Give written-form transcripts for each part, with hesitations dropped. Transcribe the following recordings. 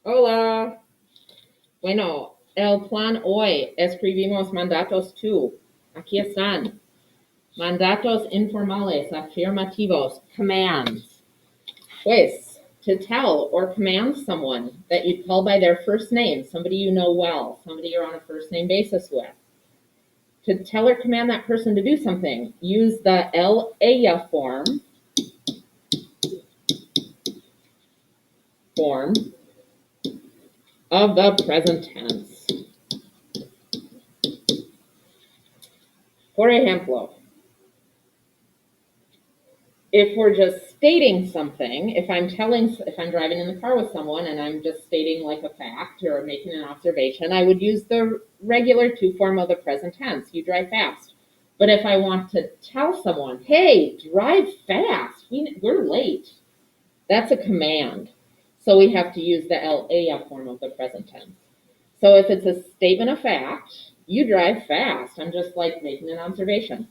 Hola. Bueno, el plan hoy escribimos mandatos tú. Aquí están. Mandatos informales, affirmativos, commands. Pues, to tell or command someone that you call by their first name, somebody you know well, somebody you're on a first name basis with. To tell or command that person to do something, use the ella form of the present tense. Por ejemplo, if we're just stating something, if I'm driving in the car with someone and I'm just stating like a fact or making an observation, I would use the regular to form of the present tense. You drive fast. But if I want to tell someone, hey, drive fast, we're late, that's a command. So we have to use the ella form of the present tense. So if it's a statement of fact, you drive fast, I'm just like making an observation.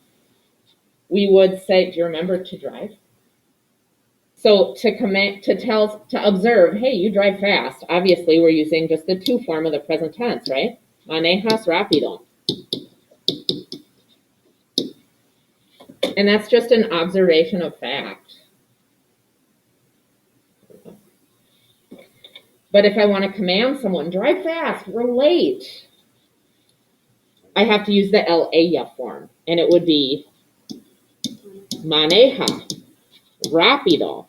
We would say, do you remember to drive? So to observe, hey, you drive fast. Obviously, we're using just the to form of the present tense, right? Manejas rápido. And that's just an observation of fact. But if I want to command someone, drive fast, we're late, I have to use the ella form, and it would be maneja rápido.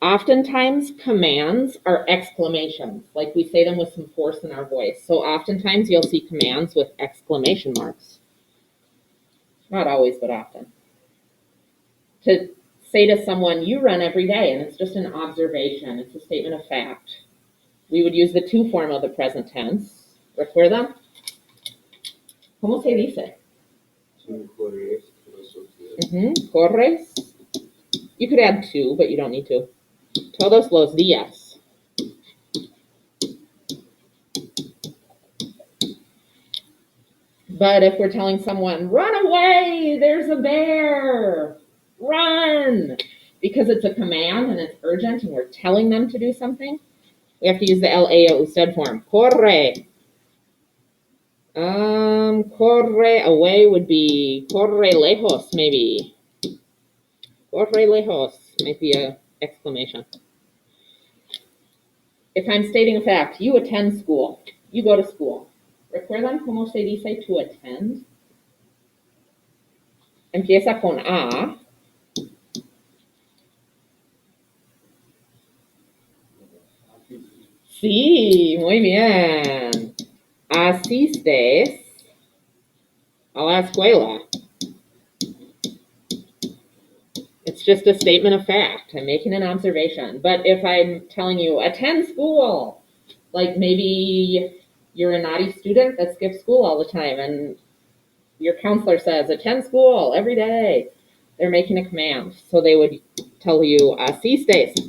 Oftentimes, commands are exclamations, like we say them with some force in our voice. So oftentimes you'll see commands with exclamation marks. Not always, but often. To say to someone, you run every day, and it's just an observation. It's a statement of fact. We would use the to form of the present tense. ¿Recuerdan? ¿Cómo se dice? Corres. You could add to, but you don't need to. Todos los días. But if we're telling someone, run away, there's a bear, run, because it's a command and it's urgent and we're telling them to do something, we have to use the ella usted form. Corre. Corre away would be corre lejos, maybe. Corre lejos might be an exclamation. If I'm stating a fact, you attend school, you go to school. ¿Recuerdan cómo se dice to attend? Empieza con a. Sí, muy bien. Asistes a la escuela. It's just a statement of fact. I'm making an observation. But if I'm telling you, attend school, like maybe you're a naughty student that skips school all the time and your counselor says, attend school every day, they're making a command. So they would tell you, asiste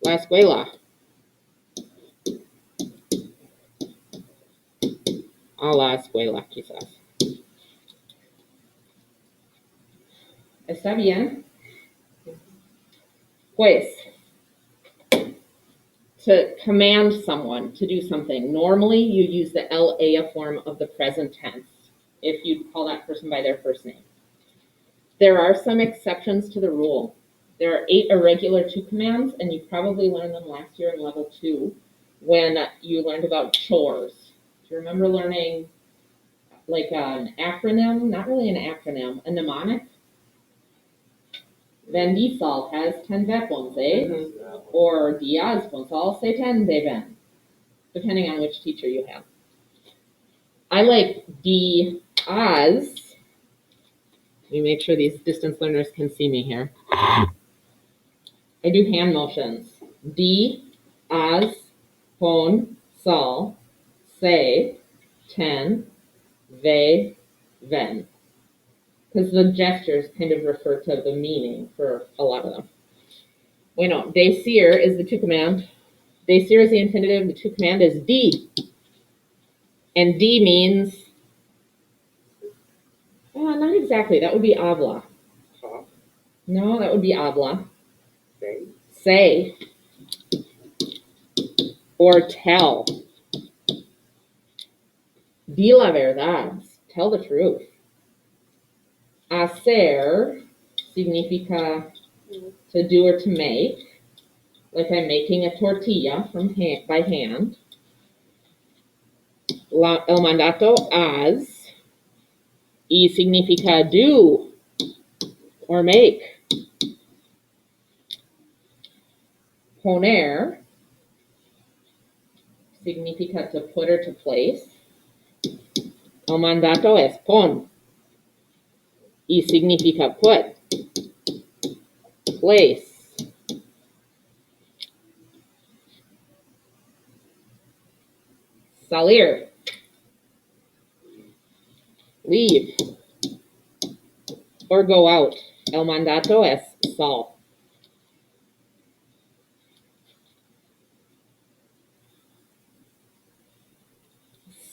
la escuela. A la escuela, quizás. ¿Está bien? Pues, to command someone to do something, normally you use the ella form of the present tense if you call that person by their first name. There are some exceptions to the rule. There are 8 irregular to commands, and you probably learned them last year in level 2 when you learned about chores. Do you remember learning like an acronym? Not really an acronym, a mnemonic? Van Diesel has 10 weapons, eh? Mm-hmm. Or Diaz Gonzalez say 10 de ven, depending on which teacher you have. I like Diaz. Let me make sure these distance learners can see me here. I do hand motions. Diaz, pon, sol, say, 10, ve, ven. Because the gestures kind of refer to the meaning for a lot of them. Bueno, decir is the to command. Decir is the infinitive. The to command is di. And di means, not exactly. That would be habla. No, that would be habla. Say or tell. Di la verdad. Tell the truth. Hacer significa to do or to make. Like I'm making a tortilla by hand. El mandato haz. Y significa do or make. Poner significa to put or to place. El mandato es pon. Y significa put, place. Salir. Leave. Or go out. El mandato es sal.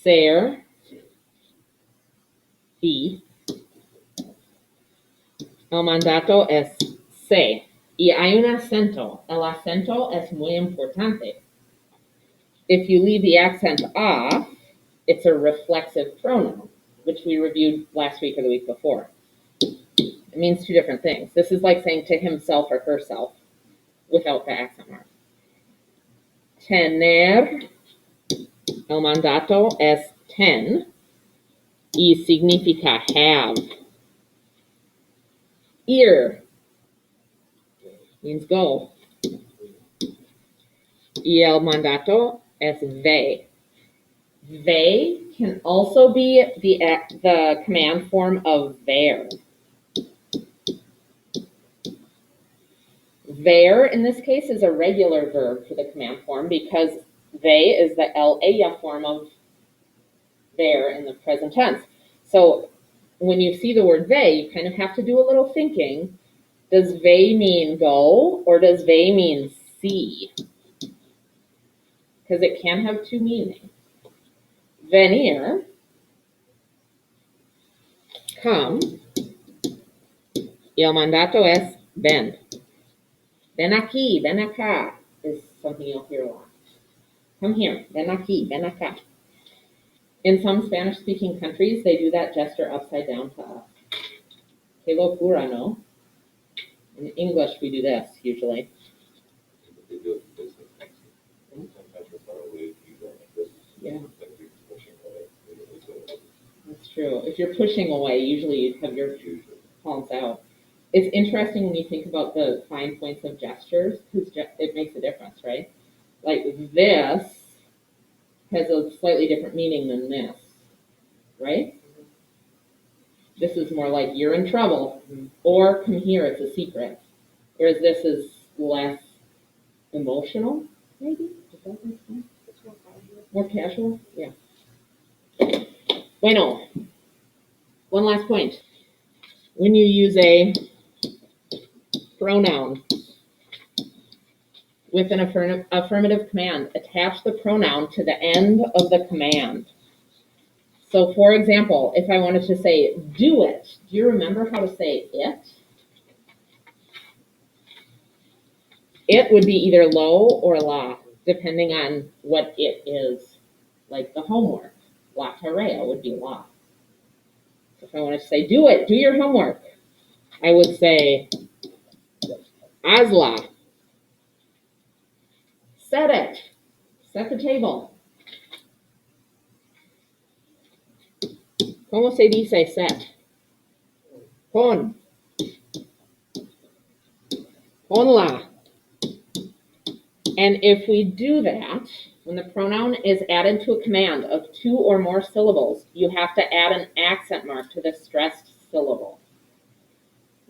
Ser. Be. El mandato es se. Y hay un acento. El acento es muy importante. If you leave the accent off, it's a reflexive pronoun, which we reviewed last week or the week before. It means two different things. This is like saying to himself or herself without the accent mark. Tener. El mandato es ten. Y significa have. Ir means go. Y el mandato es ve. Ve can also be the command form of ver. Ver, in this case, is a regular verb for the command form because ve is the el ella form of ver in the present tense. So when you see the word ve, you kind of have to do a little thinking. Does ve mean go or does ve mean see? Because it can have two meanings. Venir, come, y el mandato es ven. Ven aquí, ven acá is something you'll hear a lot. Come here, ven aquí, ven acá. In some Spanish-speaking countries, they do that gesture upside down to us. Que locura, no? In English, we do this, usually. Yeah. That's true. If you're pushing away, usually you have your palms out. It's interesting when you think about the fine points of gestures, because it makes a difference, right? Like this has a slightly different meaning than this, right? This is more like you're in trouble, or come here, it's a secret. Whereas this is less emotional, maybe? Does that make sense? More casual? Yeah. Bueno. One last point. When you use a pronoun with an affirmative command, attach the pronoun to the end of the command. So, for example, if I wanted to say, do it, do you remember how to say it? It would be either lo or la, depending on what it is. Like the homework, la tarea would be la. If I wanted to say, do it, do your homework, I would say, hazla. Set it, set the table. ¿Cómo se dice set? Pon. Ponla. And if we do that, when the pronoun is added to a command of two or more syllables, you have to add an accent mark to the stressed syllable.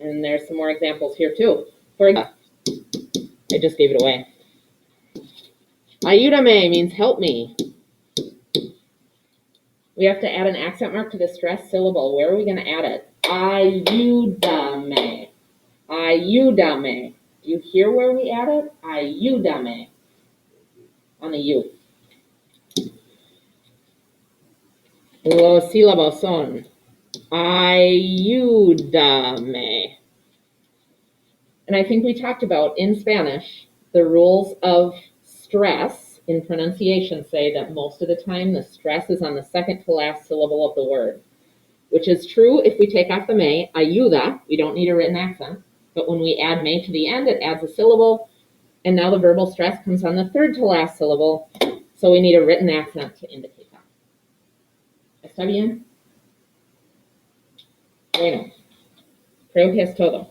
And there's some more examples here too. For example, I just gave it away. Ayúdame means help me. We have to add an accent mark to the stressed syllable. Where are we going to add it? Ayúdame. Ayúdame. Do you hear where we add it? Ayúdame. On the U. Los sílabos son ayúdame. And I think we talked about in Spanish, The rules of stress in pronunciation say that most of the time the stress is on the second to last syllable of the word, which is true if we take off the may, ayuda, we don't need a written accent, but when we add may to the end, it adds a syllable, and now the verbal stress comes on the third to last syllable, so we need a written accent to indicate that. ¿Está bien? Bueno, creo que es todo.